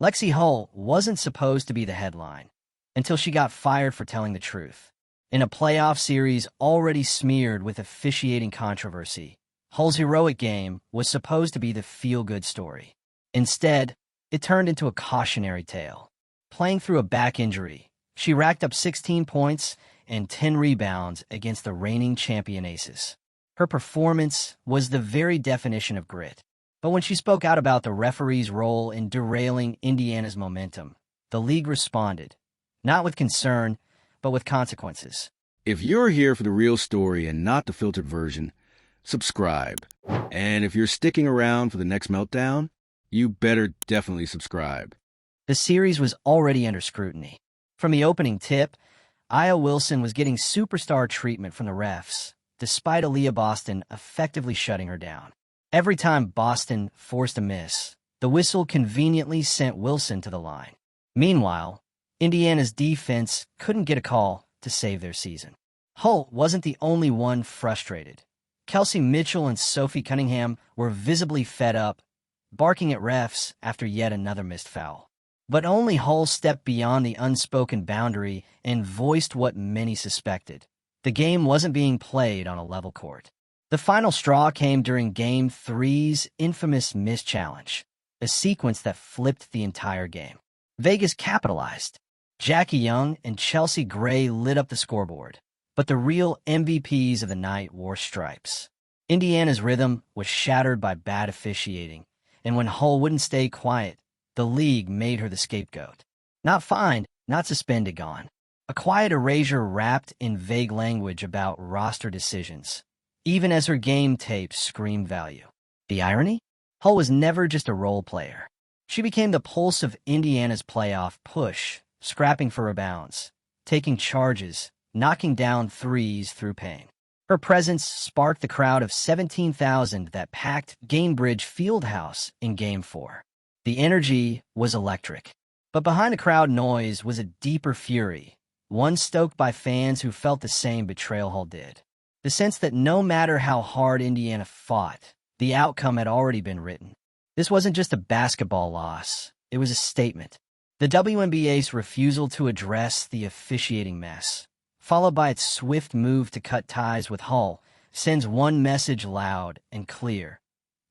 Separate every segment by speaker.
Speaker 1: Lexie Hull wasn't supposed to be the headline until she got fired for telling the truth. In a playoff series already smeared with officiating controversy, Hull's heroic game was supposed to be the feel-good story. Instead, it turned into a cautionary tale. Playing through a back injury, she racked up 16 points and 10 rebounds against the reigning champion Aces. Her performance was the very definition of grit. But when she spoke out about the referee's role in derailing Indiana's momentum, the league responded, not with concern, but with consequences.
Speaker 2: If you're here for the real story and not the filtered version, subscribe. And if you're sticking around for the next meltdown, you better definitely subscribe.
Speaker 1: The series was already under scrutiny. From the opening tip, Aya Wilson was getting superstar treatment from the refs, despite Aaliyah Boston effectively shutting her down. Every time Boston forced a miss, the whistle conveniently sent Wilson to the line. Meanwhile, Indiana's defense couldn't get a call to save their season. Hull wasn't the only one frustrated. Kelsey Mitchell and Sophie Cunningham were visibly fed up, barking at refs after yet another missed foul. But only Hull stepped beyond the unspoken boundary and voiced what many suspected. The game wasn't being played on a level court. The final straw came during Game 3's infamous mischallenge, a sequence that flipped the entire game. Vegas capitalized. Jackie Young and Chelsea Gray lit up the scoreboard, but the real MVPs of the night wore stripes. Indiana's rhythm was shattered by bad officiating, and when Hull wouldn't stay quiet, the league made her the scapegoat. Not fined, not suspended, gone. A quiet erasure wrapped in vague language about roster decisions, even as her game tape screamed value. The irony? Hull was never just a role player. She became the pulse of Indiana's playoff push, scrapping for rebounds, taking charges, knocking down threes through pain. Her presence sparked the crowd of 17,000 that packed Gainbridge Fieldhouse in Game 4. The energy was electric, but behind the crowd noise was a deeper fury, one stoked by fans who felt the same betrayal Hull did. The sense that no matter how hard Indiana fought, the outcome had already been written. This wasn't just a basketball loss, it was a statement. The WNBA's refusal to address the officiating mess, followed by its swift move to cut ties with Hull, sends one message loud and clear: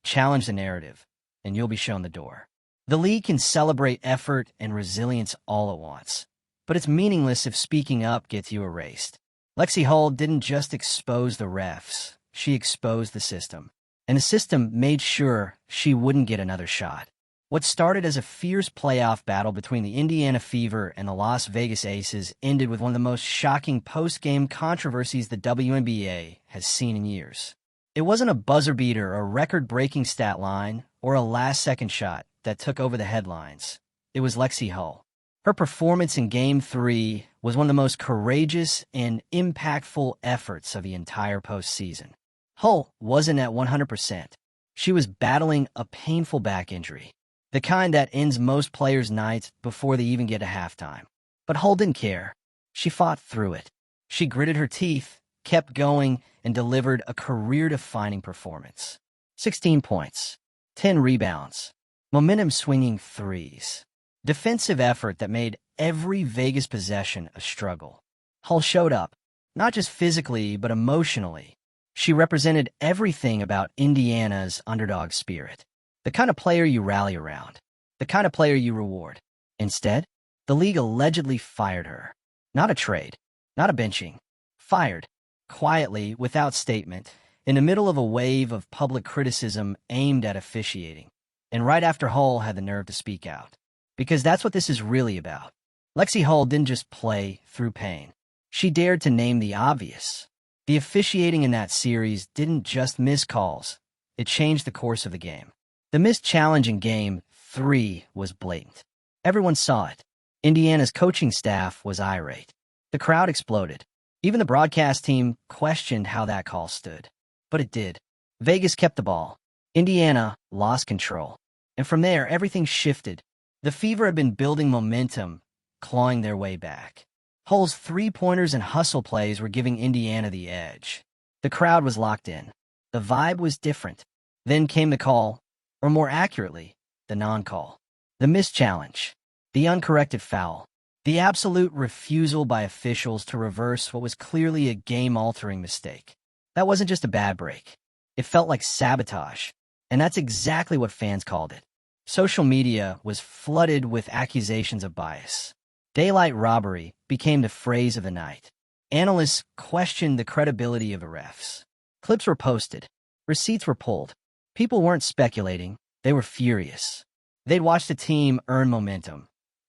Speaker 1: challenge the narrative, and you'll be shown the door. The league can celebrate effort and resilience all at once, but it's meaningless if speaking up gets you erased. Lexie Hull didn't just expose the refs, she exposed the system. And the system made sure she wouldn't get another shot. What started as a fierce playoff battle between the Indiana Fever and the Las Vegas Aces ended with one of the most shocking post-game controversies the WNBA has seen in years. It wasn't a buzzer beater, a record-breaking stat line, or a last-second shot that took over the headlines. It was Lexie Hull. Her performance in Game 3 was one of the most courageous and impactful efforts of the entire postseason. Hull wasn't at 100%. She was battling a painful back injury, the kind that ends most players' nights before they even get to halftime. But Hull didn't care. She fought through it. She gritted her teeth, kept going, and delivered a career-defining performance. 16 points, 10 rebounds, momentum-swinging threes. Defensive effort that made every Vegas possession a struggle. Hull showed up, not just physically, but emotionally. She represented everything about Indiana's underdog spirit. The kind of player you rally around. The kind of player you reward. Instead, the league allegedly fired her. Not a trade. Not a benching. Fired. Quietly, without statement, in the middle of a wave of public criticism aimed at officiating. And right after Hull had the nerve to speak out. Because that's what this is really about. Lexie Hull didn't just play through pain. She dared to name the obvious. The officiating in that series didn't just miss calls. It changed the course of the game. The missed challenge in Game 3 was blatant. Everyone saw it. Indiana's coaching staff was irate. The crowd exploded. Even the broadcast team questioned how that call stood. But it did. Vegas kept the ball. Indiana lost control. And from there, everything shifted. The Fever had been building momentum, clawing their way back. Hull's three-pointers and hustle plays were giving Indiana the edge. The crowd was locked in. The vibe was different. Then came the call, or more accurately, the non-call. The missed challenge, the uncorrected foul, the absolute refusal by officials to reverse what was clearly a game-altering mistake. That wasn't just a bad break. It felt like sabotage, and that's exactly what fans called it. Social media was flooded with accusations of bias. Daylight robbery became the phrase of the night. Analysts questioned the credibility of the refs. Clips were posted. Receipts were pulled. People weren't speculating. They were furious. They'd watched the team earn momentum,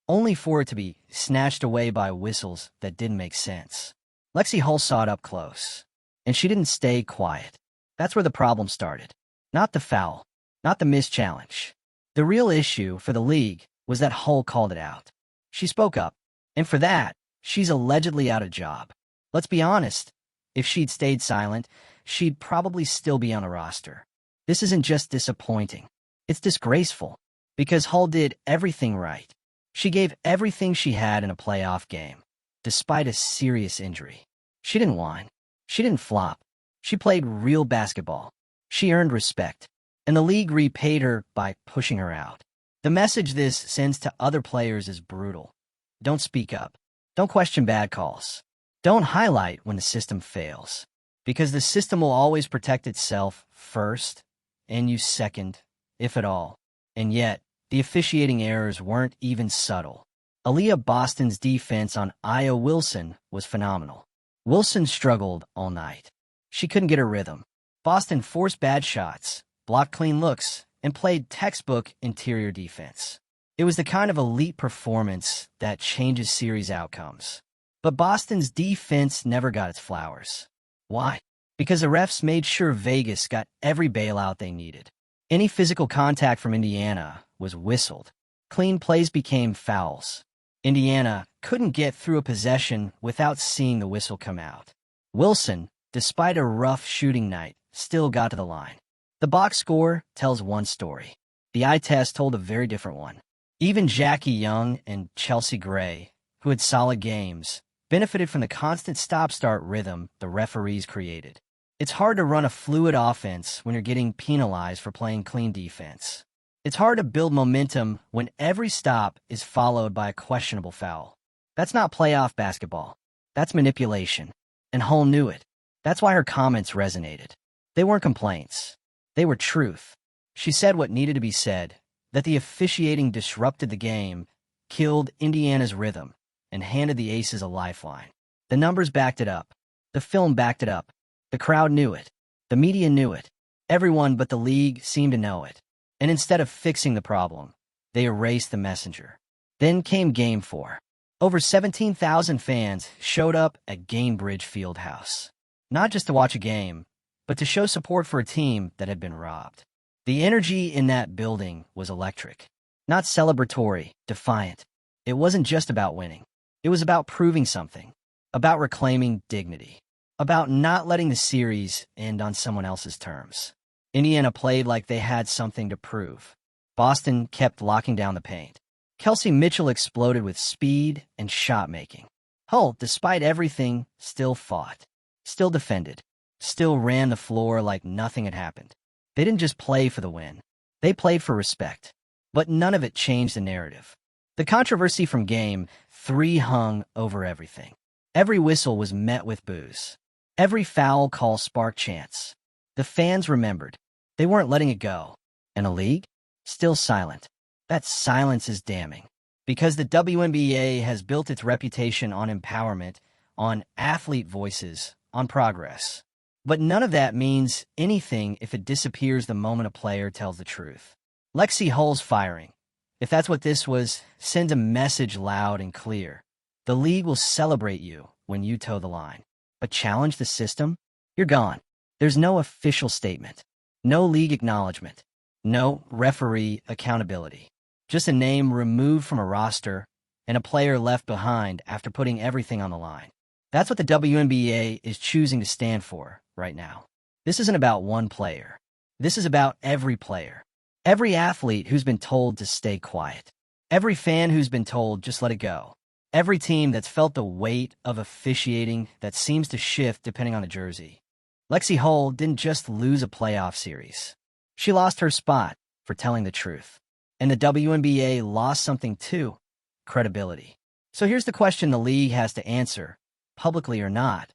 Speaker 1: only for it to be snatched away by whistles that didn't make sense. Lexie Hull saw it up close, and she didn't stay quiet. That's where the problem started. Not the foul, not the missed challenge. The real issue for the league was that Hull called it out. She spoke up, and for that, she's allegedly out of job. Let's be honest, if she'd stayed silent, she'd probably still be on a roster. This isn't just disappointing. It's disgraceful, because Hull did everything right. She gave everything she had in a playoff game, despite a serious injury. She didn't whine. She didn't flop. She played real basketball. She earned respect, and the league repaid her by pushing her out. The message this sends to other players is brutal. Don't speak up. Don't question bad calls. Don't highlight when the system fails, because the system will always protect itself first and you second, if at all. And yet, the officiating errors weren't even subtle. Aaliyah Boston's defense on Aya Wilson was phenomenal. Wilson struggled all night. She couldn't get her rhythm. Boston forced bad shots, blocked clean looks, and played textbook interior defense. It was the kind of elite performance that changes series outcomes. But Boston's defense never got its flowers. Why? Because the refs made sure Vegas got every bailout they needed. Any physical contact from Indiana was whistled. Clean plays became fouls. Indiana couldn't get through a possession without seeing the whistle come out. Wilson, despite a rough shooting night, still got to the line. The box score tells one story. The eye test told a very different one. Even Jackie Young and Chelsea Gray, who had solid games, benefited from the constant stop-start rhythm the referees created. It's hard to run a fluid offense when you're getting penalized for playing clean defense. It's hard to build momentum when every stop is followed by a questionable foul. That's not playoff basketball. That's manipulation. And Hull knew it. That's why her comments resonated. They weren't complaints. They were truth. She said what needed to be said, that the officiating disrupted the game, killed Indiana's rhythm, and handed the Aces a lifeline. The numbers backed it up. The film backed it up. The crowd knew it. The media knew it. Everyone but the league seemed to know it. And instead of fixing the problem, they erased the messenger. Then came Game 4. Over 17,000 fans showed up at Gainbridge Fieldhouse. Not just to watch a game, but to show support for a team that had been robbed. The energy in that building was electric. Not celebratory, defiant. It wasn't just about winning. It was about proving something. About reclaiming dignity. About not letting the series end on someone else's terms. Indiana played like they had something to prove. Boston kept locking down the paint. Kelsey Mitchell exploded with speed and shot-making. Hull, despite everything, still fought. Still defended. Still ran the floor like nothing had happened. They didn't just play for the win. They played for respect. But none of it changed the narrative. The controversy from Game 3 hung over everything. Every whistle was met with boos. Every foul call sparked chants. The fans remembered. They weren't letting it go. And the league? Still silent. That silence is damning. Because the WNBA has built its reputation on empowerment, on athlete voices, on progress. But none of that means anything if it disappears the moment a player tells the truth. Lexie Hull's firing, if that's what this was, sends a message loud and clear. The league will celebrate you when you toe the line. But challenge the system? You're gone. There's no official statement. No league acknowledgement. No referee accountability. Just a name removed from a roster and a player left behind after putting everything on the line. That's what the WNBA is choosing to stand for right now. This isn't about one player. This is about every player. Every athlete who's been told to stay quiet. Every fan who's been told just let it go. Every team that's felt the weight of officiating that seems to shift depending on the jersey. Lexie Hull didn't just lose a playoff series. She lost her spot for telling the truth. And the WNBA lost something too: credibility. So here's the question the league has to answer, publicly or not.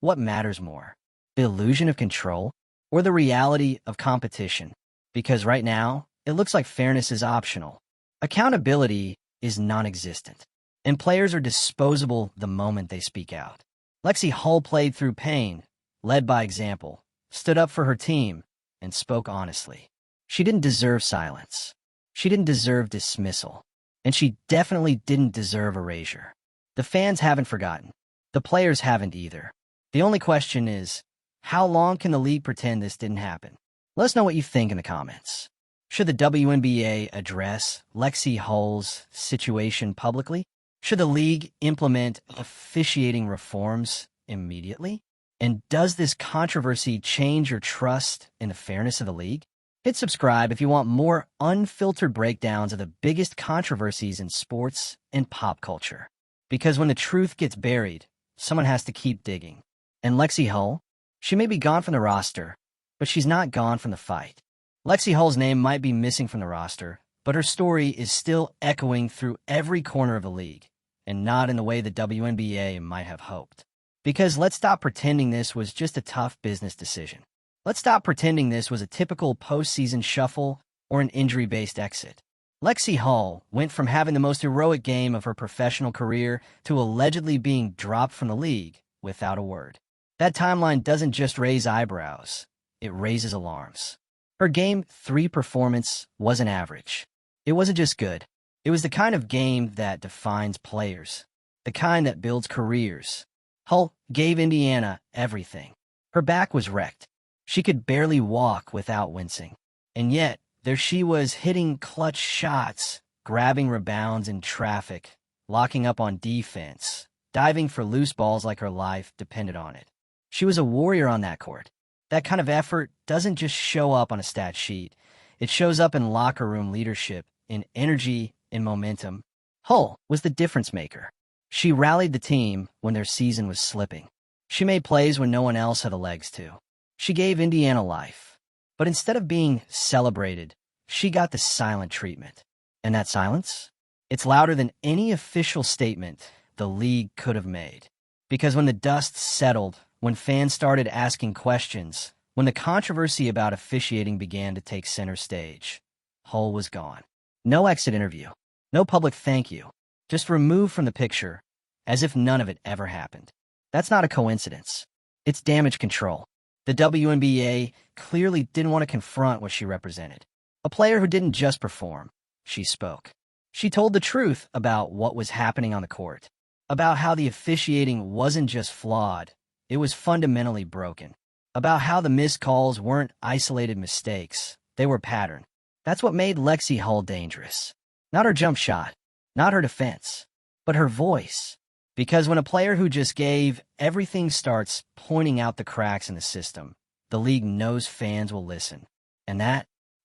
Speaker 1: What matters more, the illusion of control or the reality of competition? Because right now, it looks like fairness is optional. Accountability is non-existent, and players are disposable the moment they speak out. Lexie Hull played through pain, led by example, stood up for her team, and spoke honestly. She didn't deserve silence. She didn't deserve dismissal. And she definitely didn't deserve erasure. The fans haven't forgotten. The players haven't either. The only question is, how long can the league pretend this didn't happen? Let us know what you think in the comments. Should the WNBA address Lexie Hull's situation publicly? Should the league implement officiating reforms immediately? And does this controversy change your trust in the fairness of the league? Hit subscribe if you want more unfiltered breakdowns of the biggest controversies in sports and pop culture. Because when the truth gets buried, someone has to keep digging. And Lexie Hull? She may be gone from the roster, but she's not gone from the fight. Lexie Hull's name might be missing from the roster, but her story is still echoing through every corner of the league, and not in the way the WNBA might have hoped. Because let's stop pretending this was just a tough business decision. Let's stop pretending this was a typical postseason shuffle or an injury-based exit. Lexie Hull went from having the most heroic game of her professional career to allegedly being dropped from the league without a word. That timeline doesn't just raise eyebrows, it raises alarms. Her Game 3 performance wasn't average. It wasn't just good. It was the kind of game that defines players, the kind that builds careers. Hull gave Indiana everything. Her back was wrecked. She could barely walk without wincing. And yet, there she was hitting clutch shots, grabbing rebounds in traffic, locking up on defense, diving for loose balls like her life depended on it. She was a warrior on that court. That kind of effort doesn't just show up on a stat sheet. It shows up in locker room leadership, in energy, in momentum. Hull was the difference maker. She rallied the team when their season was slipping. She made plays when no one else had the legs to. She gave Indiana life. But instead of being celebrated, she got the silent treatment. And that silence? It's louder than any official statement the league could have made. Because when the dust settled, when fans started asking questions, when the controversy about officiating began to take center stage, Hull was gone. No exit interview. No public thank you. Just removed from the picture, as if none of it ever happened. That's not a coincidence. It's damage control. The WNBA clearly didn't want to confront what she represented. A player who didn't just perform. She spoke. She told the truth about what was happening on the court, about how the officiating wasn't just flawed, it was fundamentally broken, about how the missed calls weren't isolated mistakes, they were patterned. That's what made Lexie Hull dangerous. Not her jump shot, not her defense, but her voice. Because when a player who just gave everything starts pointing out the cracks in the system, the league knows fans will listen. And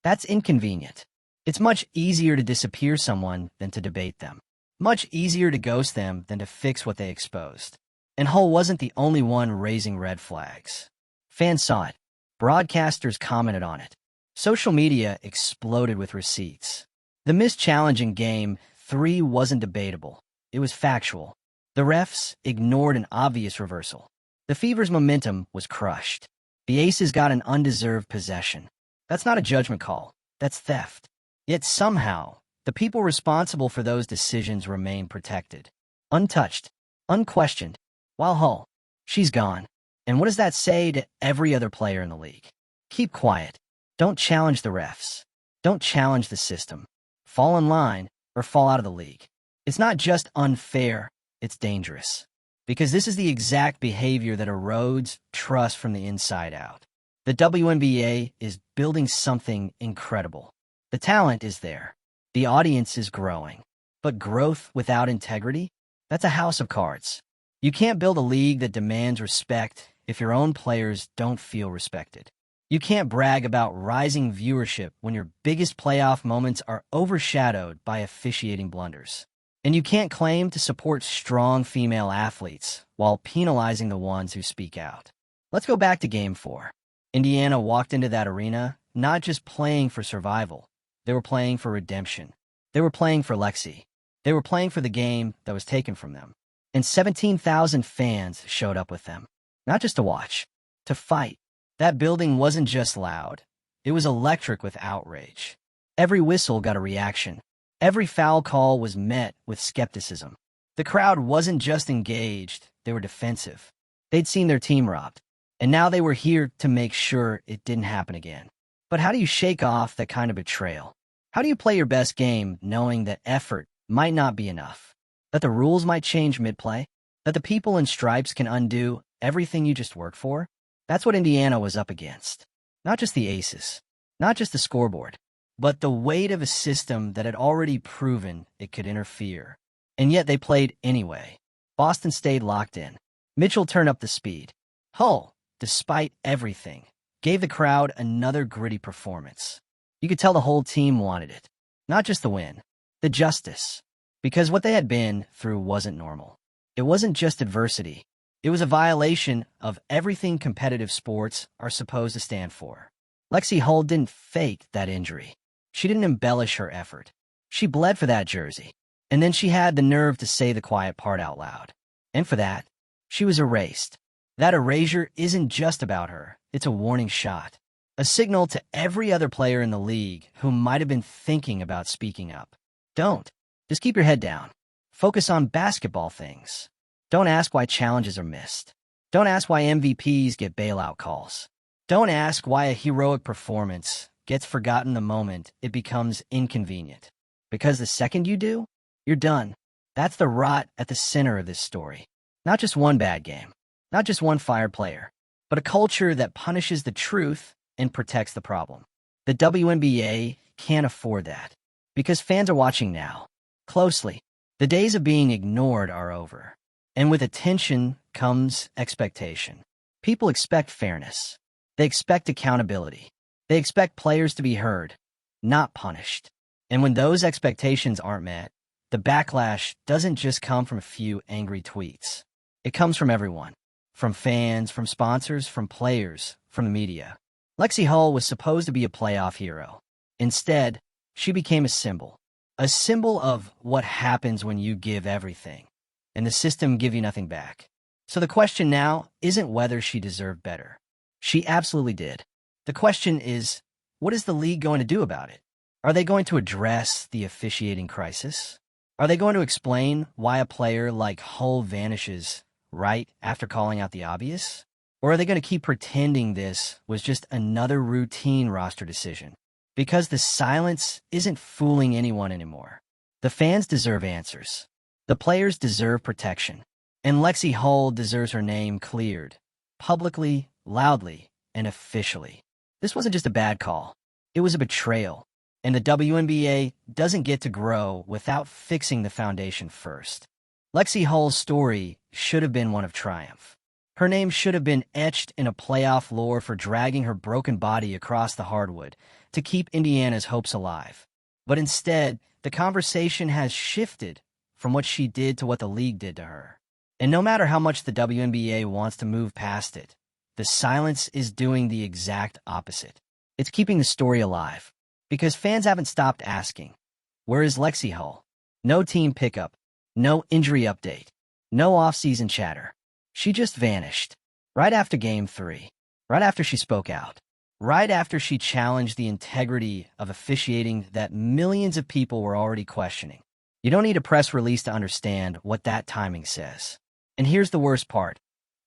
Speaker 1: that's inconvenient. It's much easier to disappear someone than to debate them. Much easier to ghost them than to fix what they exposed. And Hull wasn't the only one raising red flags. Fans saw it. Broadcasters commented on it. Social media exploded with receipts. The missed challenge in Game 3 wasn't debatable. It was factual. The refs ignored an obvious reversal. The Fever's momentum was crushed. The Aces got an undeserved possession. That's not a judgment call. That's theft. Yet somehow, the people responsible for those decisions remain protected. Untouched. Unquestioned. While Hull, she's gone. And what does that say to every other player in the league? Keep quiet. Don't challenge the refs. Don't challenge the system. Fall in line or fall out of the league. It's not just unfair. It's dangerous. Because this is the exact behavior that erodes trust from the inside out. The WNBA is building something incredible. The talent is there. The audience is growing. But growth without integrity? That's a house of cards. You can't build a league that demands respect if your own players don't feel respected. You can't brag about rising viewership when your biggest playoff moments are overshadowed by officiating blunders. And you can't claim to support strong female athletes while penalizing the ones who speak out. Let's go back to Game 4. Indiana walked into that arena not just playing for survival. They were playing for redemption. They were playing for Lexie. They were playing for the game that was taken from them. And 17,000 fans showed up with them. Not just to watch, to fight. That building wasn't just loud. It was electric with outrage. Every whistle got a reaction. Every foul call was met with skepticism. The crowd wasn't just engaged, they were defensive. They'd seen their team robbed, and now they were here to make sure it didn't happen again. But how do you shake off that kind of betrayal? How do you play your best game knowing that effort might not be enough? That the rules might change mid-play? That the people in stripes can undo everything you just worked for? That's what Indiana was up against. Not just the aces, not just the scoreboard, but the weight of a system that had already proven it could interfere. And yet they played anyway. Boston stayed locked in. Mitchell turned up the speed. Hull, despite everything, gave the crowd another gritty performance. You could tell the whole team wanted it. Not just the win, the justice. Because what they had been through wasn't normal. It wasn't just adversity. It was a violation of everything competitive sports are supposed to stand for. Lexie Hull didn't fake that injury. She didn't embellish her effort. She bled for that jersey. And then she had the nerve to say the quiet part out loud. And for that, she was erased. That erasure isn't just about her. It's a warning shot. A signal to every other player in the league who might have been thinking about speaking up. Don't. Just keep your head down. Focus on basketball things. Don't ask why challenges are missed. Don't ask why MVPs get bailout calls. Don't ask why a heroic performance gets forgotten the moment it becomes inconvenient. Because the second you do, you're done. That's the rot at the center of this story. Not just one bad game, not just one fired player, but a culture that punishes the truth and protects the problem. The WNBA can't afford that, because fans are watching now, closely. The days of being ignored are over. And with attention comes expectation. People expect fairness. They expect accountability. They expect players to be heard, not punished. And when those expectations aren't met, the backlash doesn't just come from a few angry tweets. It comes from everyone. From fans, from sponsors, from players, from the media. Lexie Hull was supposed to be a playoff hero. Instead, she became a symbol. A symbol of what happens when you give everything, and the system give you nothing back. So the question now isn't whether she deserved better. She absolutely did. The question is, what is the league going to do about it? Are they going to address the officiating crisis? Are they going to explain why a player like Hull vanishes right after calling out the obvious? Or are they going to keep pretending this was just another routine roster decision? Because the silence isn't fooling anyone anymore. The fans deserve answers. The players deserve protection. And Lexie Hull deserves her name cleared, publicly, loudly, and officially. This wasn't just a bad call. It was a betrayal. And the WNBA doesn't get to grow without fixing the foundation first. Lexie Hull's story should have been one of triumph. Her name should have been etched in a playoff lore for dragging her broken body across the hardwood to keep Indiana's hopes alive. But instead, the conversation has shifted from what she did to what the league did to her. And no matter how much the WNBA wants to move past it, the silence is doing the exact opposite. It's keeping the story alive. Because fans haven't stopped asking, where is Lexie Hull? No team pickup, no injury update, no off-season chatter. She just vanished. Right after Game 3. Right after she spoke out. Right after she challenged the integrity of officiating that millions of people were already questioning. You don't need a press release to understand what that timing says. And here's the worst part.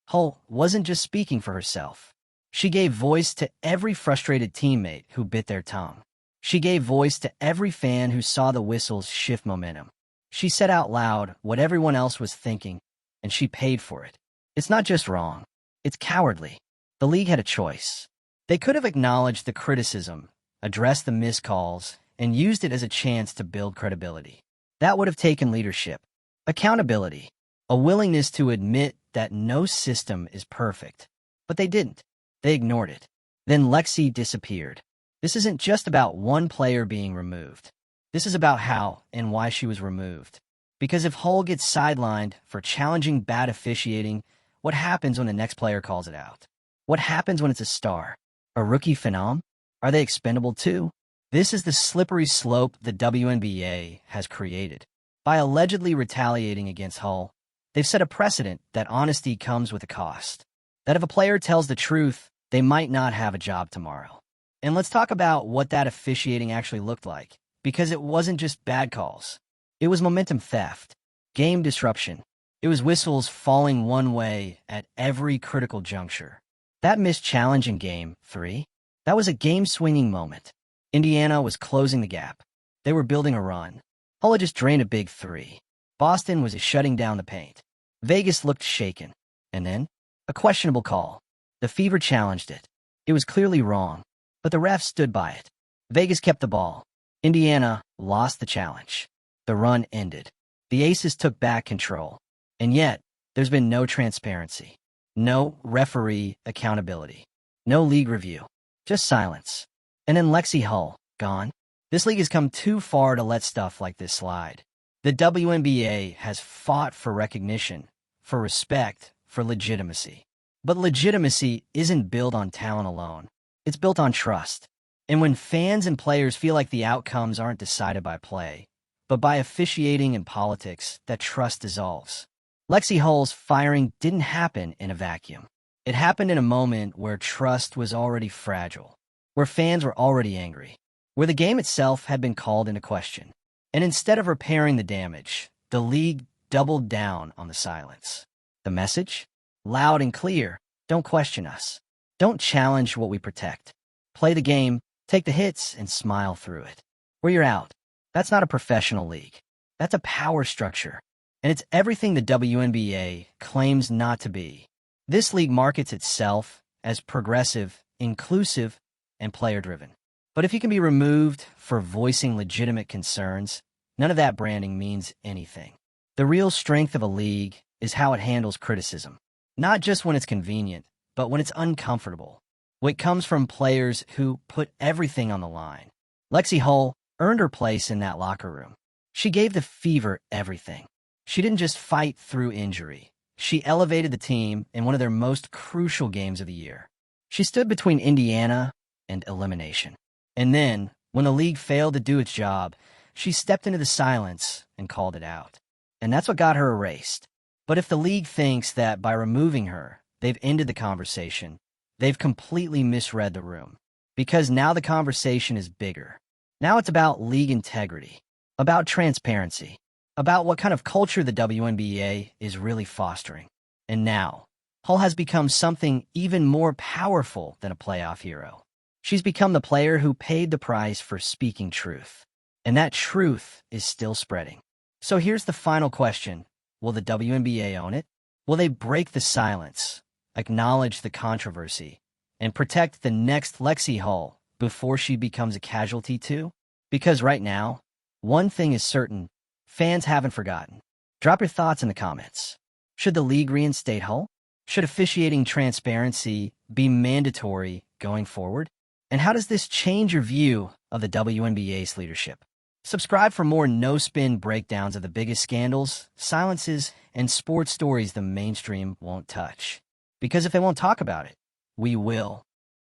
Speaker 1: Hull wasn't just speaking for herself. She gave voice to every frustrated teammate who bit their tongue. She gave voice to every fan who saw the whistles shift momentum. She said out loud what everyone else was thinking, and she paid for it. It's not just wrong. It's cowardly. The league had a choice. They could have acknowledged the criticism, addressed the missed calls, and used it as a chance to build credibility. That would have taken leadership, accountability, a willingness to admit that no system is perfect. But they didn't. They ignored it. Then Lexie disappeared. This isn't just about one player being removed. This is about how and why she was removed. Because if Hull gets sidelined for challenging bad officiating, what happens when the next player calls it out? What happens when it's a star? A rookie phenom? Are they expendable too? This is the slippery slope the WNBA has created. By allegedly retaliating against Hull, they've set a precedent that honesty comes with a cost. That if a player tells the truth, they might not have a job tomorrow. And let's talk about what that officiating actually looked like, because it wasn't just bad calls. It was momentum theft, game disruption. It was whistles falling one way at every critical juncture. That missed challenge in Game 3, that was a game-swinging moment. Indiana was closing the gap. They were building a run. Hull had just drained a big 3. Boston was shutting down the paint. Vegas looked shaken. And then, a questionable call. The Fever challenged it. It was clearly wrong, but the refs stood by it. Vegas kept the ball. Indiana lost the challenge. The run ended. The Aces took back control. And yet, there's been no transparency. No referee accountability. No league review. Just silence. And then Lexie Hull, gone. This league has come too far to let stuff like this slide. The WNBA has fought for recognition, for respect, for legitimacy. But legitimacy isn't built on talent alone. It's built on trust. And when fans and players feel like the outcomes aren't decided by play, but by officiating and politics, that trust dissolves. Lexie Hull's firing didn't happen in a vacuum. It happened in a moment where trust was already fragile, where fans were already angry, where the game itself had been called into question. And instead of repairing the damage, the league doubled down on the silence. The message? Loud and clear. Don't question us. Don't challenge what we protect. Play the game, take the hits, and smile through it. Where you're out. That's not a professional league. That's a power structure. And it's everything the WNBA claims not to be. This league markets itself as progressive, inclusive, and player-driven. But if you can be removed for voicing legitimate concerns, none of that branding means anything. The real strength of a league is how it handles criticism. Not just when it's convenient, but when it's uncomfortable. When it comes from players who put everything on the line. Lexie Hull earned her place in that locker room. She gave the Fever everything. She didn't just fight through injury. She elevated the team in one of their most crucial games of the year. She stood between Indiana and elimination. And then, when the league failed to do its job, she stepped into the silence and called it out. And that's what got her erased. But if the league thinks that by removing her, they've ended the conversation, they've completely misread the room. Because now the conversation is bigger. Now it's about league integrity, about transparency, about what kind of culture the WNBA is really fostering. And now, Hull has become something even more powerful than a playoff hero. She's become the player who paid the price for speaking truth. And that truth is still spreading. So here's the final question. Will the WNBA own it? Will they break the silence, acknowledge the controversy, and protect the next Lexie Hull before she becomes a casualty too? Because right now, one thing is certain, fans haven't forgotten. Drop your thoughts in the comments. Should the league reinstate Hull? Should officiating transparency be mandatory going forward? And how does this change your view of the WNBA's leadership? Subscribe for more no-spin breakdowns of the biggest scandals, silences, and sports stories the mainstream won't touch. Because if they won't talk about it, we will.